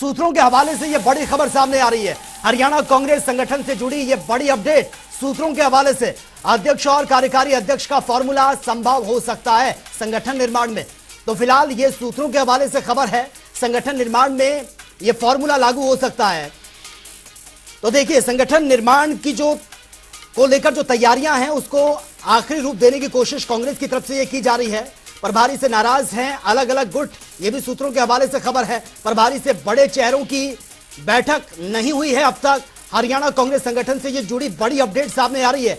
सूत्रों के हवाले से यह बड़ी खबर सामने आ रही है। हरियाणा कांग्रेस संगठन से जुड़ी यह बड़ी अपडेट सूत्रों के हवाले से। अध्यक्ष और कार्यकारी अध्यक्ष का फॉर्मूला संभव हो सकता है संगठन निर्माण में। तो फिलहाल यह सूत्रों के हवाले से खबर है, संगठन निर्माण में यह फॉर्मूला लागू हो सकता है। तो देखिए, संगठन निर्माण की को लेकर जो तैयारियां हैं उसको आखिरी रूप देने की कोशिश कांग्रेस की तरफ से यह की जा रही है। प्रभारी से नाराज हैं अलग अलग गुट, यह भी सूत्रों के हवाले से खबर है। प्रभारी से बड़े चेहरों की बैठक नहीं हुई है अब तक। हरियाणा कांग्रेस संगठन से यह जुड़ी बड़ी अपडेट सामने आ रही है।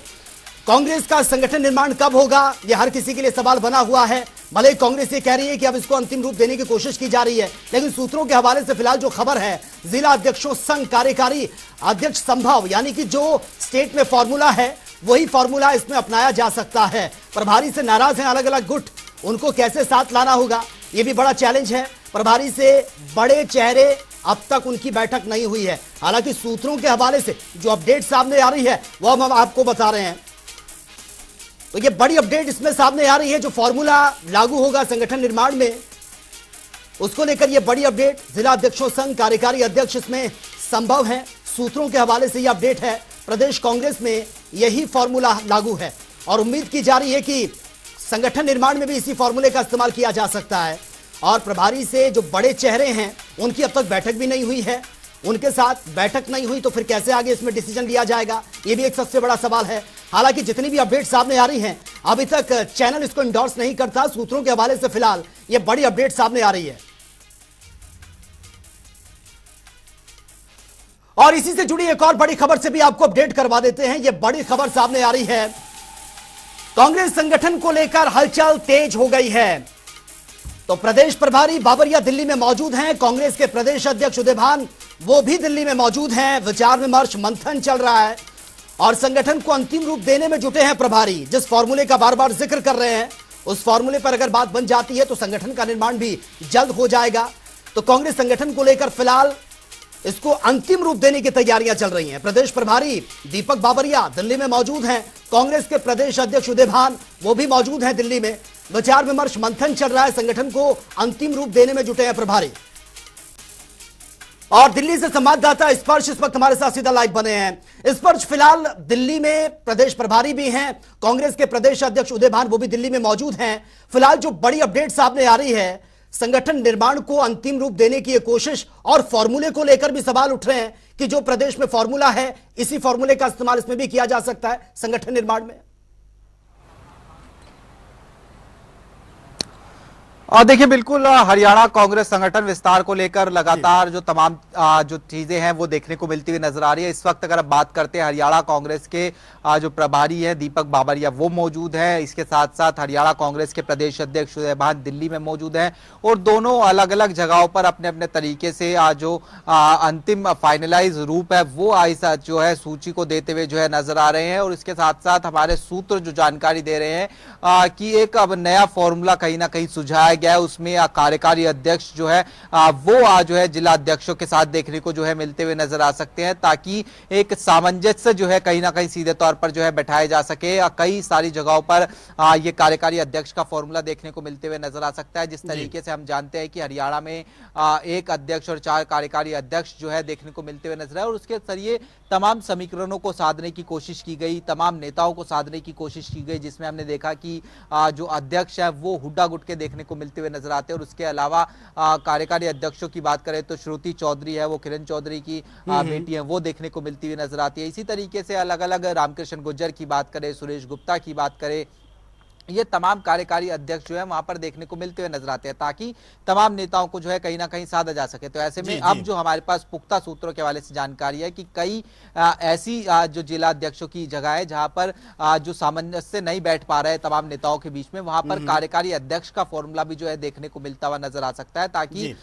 कांग्रेस का संगठन निर्माण कब होगा, यह हर किसी के लिए सवाल बना हुआ है। भले ही कांग्रेस ये कह रही है कि अब इसको अंतिम रूप देने की कोशिश की जा रही है, लेकिन सूत्रों के हवाले से फिलहाल जो खबर है, जिला अध्यक्षों संघ कार्यकारी अध्यक्ष संभव, यानी कि जो स्टेट में फॉर्मूला है वही फॉर्मूला इसमें अपनाया जा सकता है। प्रभारी से नाराज हैं अलग अलग गुट, उनको कैसे साथ लाना होगा, यह भी बड़ा चैलेंज है। प्रभारी से बड़े चेहरे अब तक उनकी बैठक नहीं हुई है। हालांकि सूत्रों के हवाले से जो अपडेट सामने आ रही है वह हम आपको बता रहे हैं। तो ये बड़ी अपडेट इसमें सामने आ रही है, जो फॉर्मूला लागू होगा संगठन निर्माण में उसको लेकर ये बड़ी अपडेट। जिला अध्यक्षों संघ कार्यकारी अध्यक्ष इसमें संभव है। सूत्रों के हवाले से यह अपडेट है। प्रदेश कांग्रेस में यही फॉर्मूला लागू है और उम्मीद की जा रही है कि संगठन निर्माण में भी इसी फॉर्मूले का इस्तेमाल किया जा सकता है। और प्रभारी से जो बड़े चेहरे हैं उनकी अब तक बैठक भी नहीं हुई है, उनके साथ बैठक नहीं हुई तो फिर कैसे आगे इसमें डिसीजन लिया जाएगा, यह भी एक सबसे बड़ा सवाल है। हालांकि जितनी भी अपडेट सामने आ रही हैं, अभी तक चैनल इसको इंडोर्स नहीं करता। सूत्रों के हवाले से फिलहाल यह बड़ी अपडेट सामने आ रही है। और इसी से जुड़ी एक और बड़ी खबर से भी आपको अपडेट करवा देते हैं। यह बड़ी खबर सामने आ रही है, कांग्रेस संगठन को लेकर हलचल तेज हो गई है। तो प्रदेश प्रभारी बाबरिया दिल्ली में मौजूद हैं, कांग्रेस के प्रदेश अध्यक्ष उदयभान वो भी दिल्ली में मौजूद हैं। विचार विमर्श मंथन चल रहा है और संगठन को अंतिम रूप देने में जुटे हैं प्रभारी। जिस फॉर्मूले का बार बार जिक्र कर रहे हैं, उस फॉर्मूले पर अगर बात बन जाती है तो संगठन का निर्माण भी जल्द हो जाएगा। तो कांग्रेस संगठन को लेकर फिलहाल इसको अंतिम रूप देने की तैयारियां चल रही हैं। प्रदेश प्रभारी दीपक बाबरिया दिल्ली में मौजूद हैं, कांग्रेस के प्रदेश अध्यक्ष उदयभान वो भी मौजूद हैं दिल्ली में। विचार विमर्श मंथन चल रहा है, संगठन को अंतिम रूप देने में जुटे हैं प्रभारी। और दिल्ली से संवाददाता स्पर्श इस वक्त हमारे साथ सीधा लाइव बने हैं। स्पर्श, फिलहाल दिल्ली में प्रदेश प्रभारी भी हैं, कांग्रेस के प्रदेश अध्यक्ष उदयभान वो भी दिल्ली में मौजूद हैं। फिलहाल जो बड़ी अपडेट सामने आ रही है, संगठन निर्माण को अंतिम रूप देने की एक कोशिश और फॉर्मूले को लेकर भी सवाल उठ रहे हैं कि जो प्रदेश में फॉर्मूला है इसी फॉर्मूले का इस्तेमाल इसमें भी किया जा सकता है संगठन निर्माण में। और देखिए, बिल्कुल हरियाणा कांग्रेस संगठन विस्तार को लेकर लगातार जो तमाम जो चीजें हैं वो देखने को मिलती हुई नजर आ रही है। इस वक्त अगर बात करते हैं हरियाणा कांग्रेस के जो प्रभारी है दीपक बाबरिया वो मौजूद है, इसके साथ साथ हरियाणा कांग्रेस के प्रदेश अध्यक्ष उदयभान दिल्ली में मौजूद हैं और दोनों अलग अलग जगहों पर अपने अपने तरीके से जो अंतिम फाइनलाइज रूप है वो जो है सूची को देते हुए जो है नजर आ रहे हैं। और इसके साथ साथ हमारे सूत्र जो जानकारी दे रहे हैं कि एक अब नया फॉर्मूला कहीं ना कहीं सुझाया गया है, उसमें कार्यकारी अध्यक्ष जो है वो जो है जिला अध्यक्षों के साथ देखने को जो है मिलते हुए नजर आ सकते हैं, ताकि एक सामंजस्य जो है कहीं ना कहीं सीधे तौर पर जो है बैठाया जा सके। कई सारी जगहों पर ये कार्यकारी अध्यक्ष का फॉर्मूला देखने को मिलते हुए नजर आ सकता है। जिस तरीके से हम जानते हैं कि हरियाणा में एक अध्यक्ष और 4 कार्यकारी अध्यक्ष जो है देखने को मिलते हुए नजर आए और उसके जरिए तमाम समीकरणों को साधने की कोशिश की गई, तमाम नेताओं को साधने की कोशिश की गई, जिसमें हमने देखा कि जो अध्यक्ष है वो हुड्डा गुट के देखने को मिलते हुए नजर आते हैं। और उसके अलावा कार्यकारी अध्यक्षों की बात करें तो श्रुति चौधरी है, वो किरण चौधरी की बेटी है, वो देखने को मिलती हुई नजर आती है। इसी तरीके से अलग अलग रामकृष्ण गुर्जर की बात करें, सुरेश गुप्ता की बात करें, ये तमाम कार्यकारी अध्यक्ष जो है वहां पर देखने को मिलते हुए नजर आते हैं, ताकि तमाम नेताओं को जो है कहीं ना कहीं साधा जा सके। तो ऐसे में अब जो हमारे पास पुख्ता सूत्रों के हवाले से जानकारी है कि कई ऐसी जो जिला अध्यक्षों की जगह है जहां पर जो सामंजस्य नहीं बैठ पा रहे तमाम नेताओं के बीच में, वहां पर कार्यकारी अध्यक्ष का फॉर्मूला भी जो है देखने को मिलता हुआ नजर आ सकता है, ताकि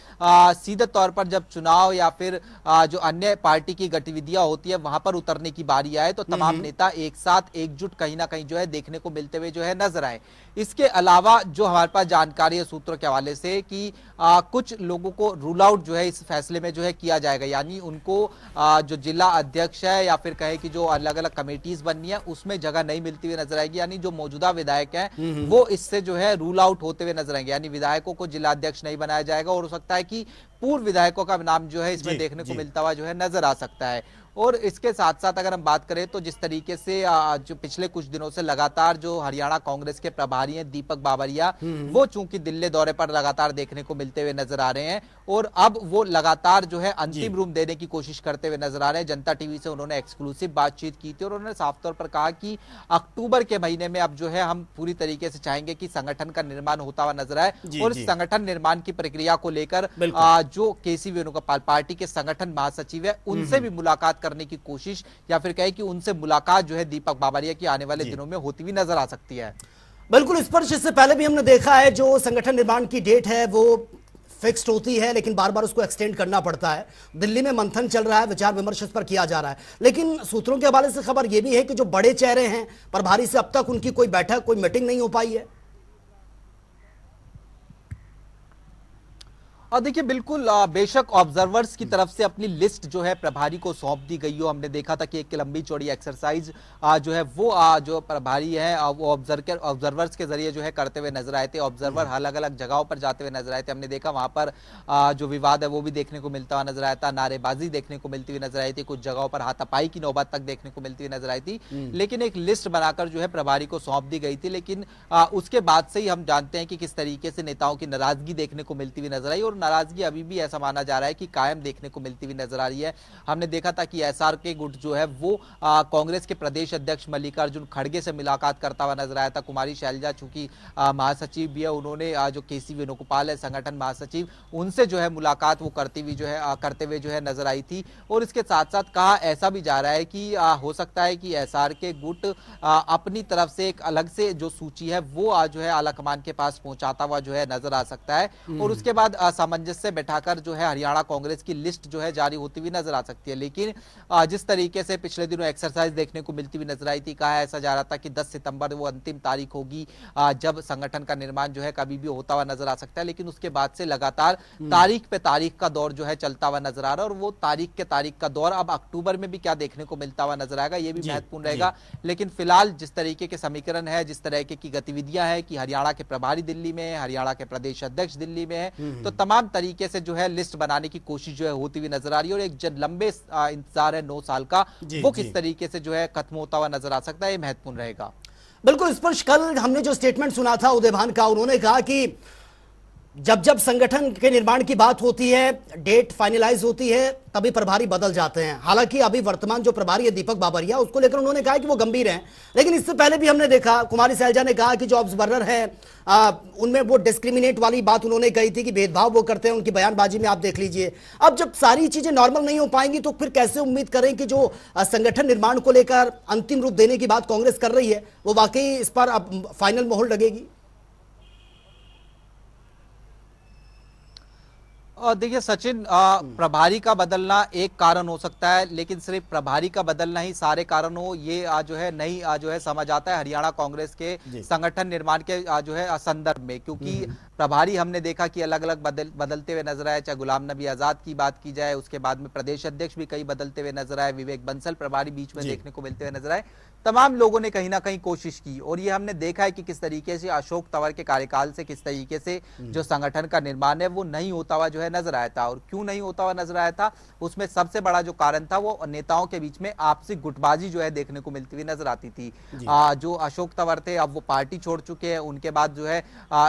सीधे तौर पर जब चुनाव या फिर जो अन्य पार्टी की गतिविधियां होती है वहां पर उतरने की बारी आए तो तमाम नेता एक साथ एकजुट कहीं ना कहीं जो है देखने को मिलते हुए जो है नजर आए। इसके अलावा जो हमारे पास जानकारी है सूत्रों के हवाले से कि कुछ लोगों को रूल आउट जो है इस फैसले में जो है किया जाएगा, यानी उनको जो जिला अध्यक्ष है या फिर कहे कि जो अलग अलग कमेटीज बननी है उसमें जगह नहीं मिलती हुई नजर आएगी, यानी जो मौजूदा विधायक हैं वो इससे जो है रूल आउट होते हुए नजर आएंगे, यानी विधायकों को जिला अध्यक्ष नहीं बनाया जाएगा और हो सकता है कि पूर्व विधायकों का नाम जो है इसमें देखने को मिलता हुआ जो है नजर आ सकता है। और इसके साथ साथ अगर हम बात करें तो जिस तरीके से जो पिछले कुछ दिनों से लगातार जो हरियाणा कांग्रेस के प्रभारी हैं दीपक बाबरिया, वो चूंकि दिल्ली दौरे पर लगातार देखने को मिलते हुए नजर आ रहे हैं और अब वो लगातार जो है अंतिम रूप देने की कोशिश करते हुए नजर आ रहे हैं। जनता टीवी से उन्होंने एक्सक्लूसिव बातचीत की थी और उन्होंने साफ तौर पर कहा कि अक्टूबर के महीने में अब जो है हम पूरी तरीके से चाहेंगे कि संगठन का निर्माण होता हुआ नजर आए और संगठन निर्माण की प्रक्रिया को लेकर जो केसी वेणुगोपाल पार्टी के संगठन महासचिव है उनसे भी मुलाकात करने की कोशिश या फिर कहे कि उनसे मुलाकात जो है दीपक बाबरिया की आने वाले दिनों में होती हुई नजर आ सकती है। बिल्कुल स्पर्श, इससे पहले भी हमने देखा है जो संगठन निर्माण की डेट है वो फिक्स्ड होती है लेकिन बार बार उसको एक्सटेंड करना पड़ता है। दिल्ली में मंथन चल रहा है, विचार विमर्श इस पर किया जा रहा है, लेकिन सूत्रों के हवाले से खबर यह भी है कि जो बड़े चेहरे हैं प्रभारी से अब तक उनकी कोई बैठक, कोई मीटिंग नहीं हो पाई है। और देखिए बिल्कुल बेशक ऑब्जर्वर्स की तरफ से अपनी लिस्ट जो है प्रभारी को सौंप दी गई हो, हमने देखा था कि एक लंबी चौड़ी एक्सरसाइज जो है वो जो प्रभारी है वो ऑब्जर्वर्स के जरिए जो है करते हुए नजर आए थे। ऑब्जर्वर अलग अलग जगहों पर जाते हुए नजर आए थे, हमने देखा वहां पर जो विवाद है वो भी देखने को मिलता हुआ नजर आया था, नारेबाजी देखने को मिलती हुई नजर आई थी, कुछ जगहों पर हाथापाई की नौबत तक देखने को मिलती हुई नजर आई थी, लेकिन एक लिस्ट बनाकर जो है प्रभारी को सौंप दी गई थी। लेकिन उसके बाद से ही हम जानते हैं कि किस तरीके से नेताओं की नाराजगी देखने को मिलती हुई नजर आई और नाराजगी अभी भी ऐसा माना जा रहा है कि कायम देखने को मिलती हुई नजर आ रही है। हमने देखा था कि एसआर के गुट जो है वो कांग्रेस के प्रदेश अध्यक्ष मल्लिकार्जुन खड़गे से मुलाकात करता हुआ नजर आया था। कुमारी शैलजा चूंकि महासचिव भी है, उन्होंने जो केसी वेणुगोपाल है संगठन महासचिव, उनसे जो है मुलाकात वो करते हुए जो है नजर आई थी। और इसके साथ साथ कहा ऐसा भी जा रहा है कि हो सकता है कि एसआर के गुट अपनी तरफ से एक अलग से जो सूची है वो जो है आलाकमान के पास पहुंचाता हुआ जो है नजर आ सकता है और उसके बाद सामंजस्य बैठाकर जो है हरियाणा कांग्रेस की लिस्ट जो है जारी होती हुई नजर आ सकती है। लेकिन जिस तरीके से पिछले दिनों एक्सरसाइज देखने को मिलती हुई नजर आई थी, कहा ऐसा जा रहा था कि 10 सितंबर वो अंतिम तारीख होगी जब संगठन का निर्माण जो है कभी भी होता हुआ नजर आ सकता है, लेकिन उसके बाद से लगातार तारीख पे तारीख का दौर जो है चलता हुआ नजर आ रहा है और वो तारीख के तारीख का दौर अब अक्टूबर में भी क्या देखने को मिलता हुआ नजर आएगा ये भी महत्वपूर्ण रहेगा। लेकिन फिलहाल जिस तरीके के समीकरण है, जिस तरीके की गतिविधियां है कि हरियाणा के प्रभारी दिल्ली में है, हरियाणा के प्रदेश अध्यक्ष दिल्ली में है, तो तमाम तरीके से जो है लिस्ट बनाने की कोशिश जो है होती हुई नजर आ रही है और एक जो लंबे इंतजार है 9 साल का वो किस तरीके से जो है खत्म होता हुआ नजर आ सकता है, ये महत्वपूर्ण रहेगा। बिल्कुल स्पर्श, कल हमने जो स्टेटमेंट सुना था उदय भान का, उन्होंने कहा कि जब जब संगठन के निर्माण की बात होती है, डेट फाइनलाइज होती है, तभी प्रभारी बदल जाते हैं। हालांकि अभी वर्तमान जो प्रभारी है दीपक बाबरिया, उसको लेकर उन्होंने कहा कि वो गंभीर हैं, लेकिन इससे पहले भी हमने देखा कुमारी शैलजा ने कहा कि जो ऑब्जर्वर है उनमें वो डिस्क्रिमिनेट वाली बात उन्होंने कही थी कि भेदभाव वो करते हैं, उनकी बयानबाजी में आप देख लीजिए। अब जब सारी चीजें नॉर्मल नहीं हो पाएंगी तो फिर कैसे उम्मीद करें कि जो संगठन निर्माण को लेकर अंतिम रूप देने की बात कांग्रेस कर रही है वो वाकई इस पर अब फाइनल मोहर लगेगी? देखिए सचिन, प्रभारी का बदलना एक कारण हो सकता है, लेकिन सिर्फ प्रभारी का बदलना ही सारे कारण हो ये जो है नहीं जो है समझ आता है हरियाणा कांग्रेस के संगठन निर्माण के जो है संदर्भ में, क्योंकि प्रभारी हमने देखा कि अलग अलग बदलते हुए नजर आए, चाहे गुलाम नबी आजाद की बात की जाए, उसके बाद में प्रदेश अध्यक्ष भी कई बदलते हुए नजर आए, विवेक बंसल प्रभारी बीच में देखने को मिलते हुए नजर आए। तमाम लोगों ने कहीं ना कहीं कोशिश की और ये हमने देखा है कि किस तरीके से अशोक तंवर के कार्यकाल से किस तरीके से जो संगठन का निर्माण है वो नहीं होता हुआ जो है नजर आया था। और क्यों नहीं होता हुआ नजर आया था, उसमें सबसे बड़ा जो कारण था वो नेताओं के बीच में आपसी गुटबाजी जो है देखने को मिलती हुई नजर आती थी। जो अशोक तंवर थे अब वो पार्टी छोड़ चुके हैं, उनके बाद जो है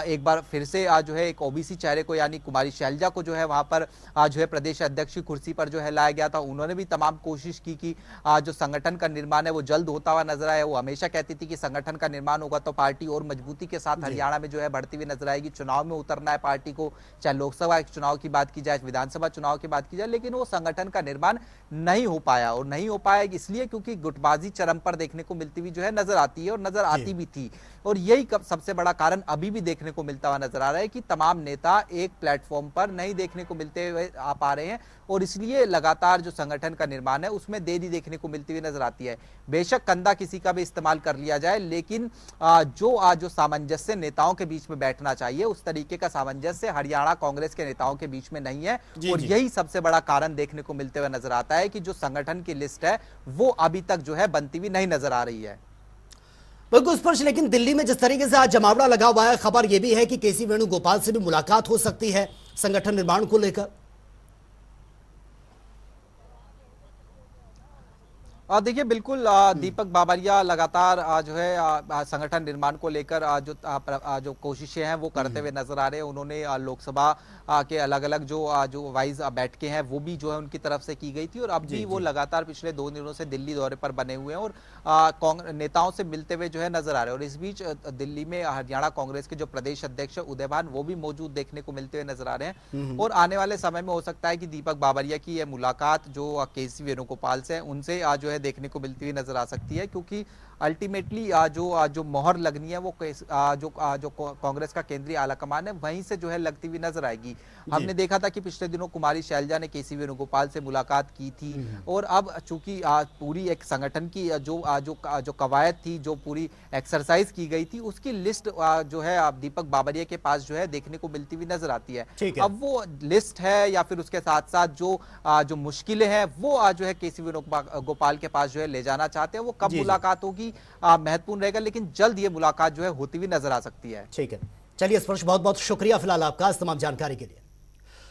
एक बार फिर से जो है एक ओबीसी चेहरे को यानी कुमारी शैलजा को जो है वहां पर जो है प्रदेश अध्यक्ष की कुर्सी पर जो है लाया गया था। उन्होंने भी तमाम कोशिश की कि जो संगठन का निर्माण है वो जल्द होता हुआ नजर आया। वो हमेशा कहती थी कि संगठन का निर्माण होगा तो पार्टी और मजबूती के साथ हरियाणा में जो है बढ़ती हुई नजर आएगी, चुनाव में उतरना है पार्टी को, चाहे लोकसभा चुनाव की बात की जाए, विधानसभा चुनाव की बात की जाए, लेकिन वो संगठन का निर्माण नहीं हो पाया। और नहीं हो पाया इसलिए क्योंकि गुटबाजी चरम पर देखने को मिलती हुई जो है नजर आती है और नजर आती भी थी। और यही सबसे बड़ा कारण अभी भी देखने को मिलता हुआ नजर आ रहा है कि तमाम नेता एक प्लेटफॉर्म पर नहीं देखने को मिलते हुए आ पा रहे हैं, और इसलिए लगातार जो संगठन का निर्माण है उसमें देरी देखने को मिलती हुई नजर आती है। बेशक कंधा किसी का भी इस्तेमाल कर लिया जाए, लेकिन जो सामंजस्य नेताओं के बीच में बैठना चाहिए उस तरीके का सामंजस्य हरियाणा कांग्रेस के नेताओं के बीच में नहीं है। और यही सबसे बड़ा कारण देखने को मिलते हुए नजर आता है कि जो संगठन की लिस्ट है वो अभी तक जो है बनती हुई नहीं नजर आ रही है। बिल्कुल स्पर्श, लेकिन दिल्ली में जिस तरीके से आज जमावड़ा लगा हुआ है, खबर यह भी है कि केसी वेणुगोपाल से भी मुलाकात हो सकती है संगठन निर्माण को लेकर। देखिए बिल्कुल दीपक बाबरिया लगातार जो है संगठन निर्माण को लेकर जो कोशिशें हैं वो करते हुए नजर आ रहे हैं। उन्होंने लोकसभा के अलग अलग जो वाइज बैठकें हैं वो भी जो है उनकी तरफ से की गई थी, और अब भी वो लगातार पिछले 2 दिनों से दिल्ली दौरे पर बने हुए हैं और नेताओं से मिलते हुए जो है नजर आ रहे हैं। और इस बीच दिल्ली में हरियाणा कांग्रेस के जो प्रदेश अध्यक्ष उदय भान वो भी मौजूद देखने को मिलते हुए नजर आ रहे हैं। और आने वाले समय में हो सकता है कि दीपक बाबरिया की यह मुलाकात जो केसी वेणुगोपाल से उनसे जो है देखने को मिलती हुई नजर आ सकती है, क्योंकि अल्टीमेटली जो मोहर लगनी है वो जो कांग्रेस का केंद्रीय आलाकमान है वहीं से जो है लगती हुई नजर आएगी। हमने देखा था कि पिछले दिनों कुमारी शैलजा ने केसी वेणुगोपाल से मुलाकात की थी, और अब चूंकि पूरी एक संगठन की जो कवायद थी, जो पूरी एक्सरसाइज की गई थी, उसकी लिस्ट जो है दीपक बाबरिया के पास जो है देखने को मिलती हुई नजर आती है। अब वो लिस्ट है या फिर उसके साथ साथ जो मुश्किलें हैं वो जो है केसी वेणुगोपाल के पास जो है ले जाना चाहते हैं, वो कब मुलाकात होगी महत्वपूर्ण रहेगा, लेकिन जल्द ये मुलाकात जो है होती हुई नजर आ सकती है। ठीक है, चलिए स्पर्श, बहुत बहुत शुक्रिया फिलहाल आपका इस तमाम जानकारी के लिए।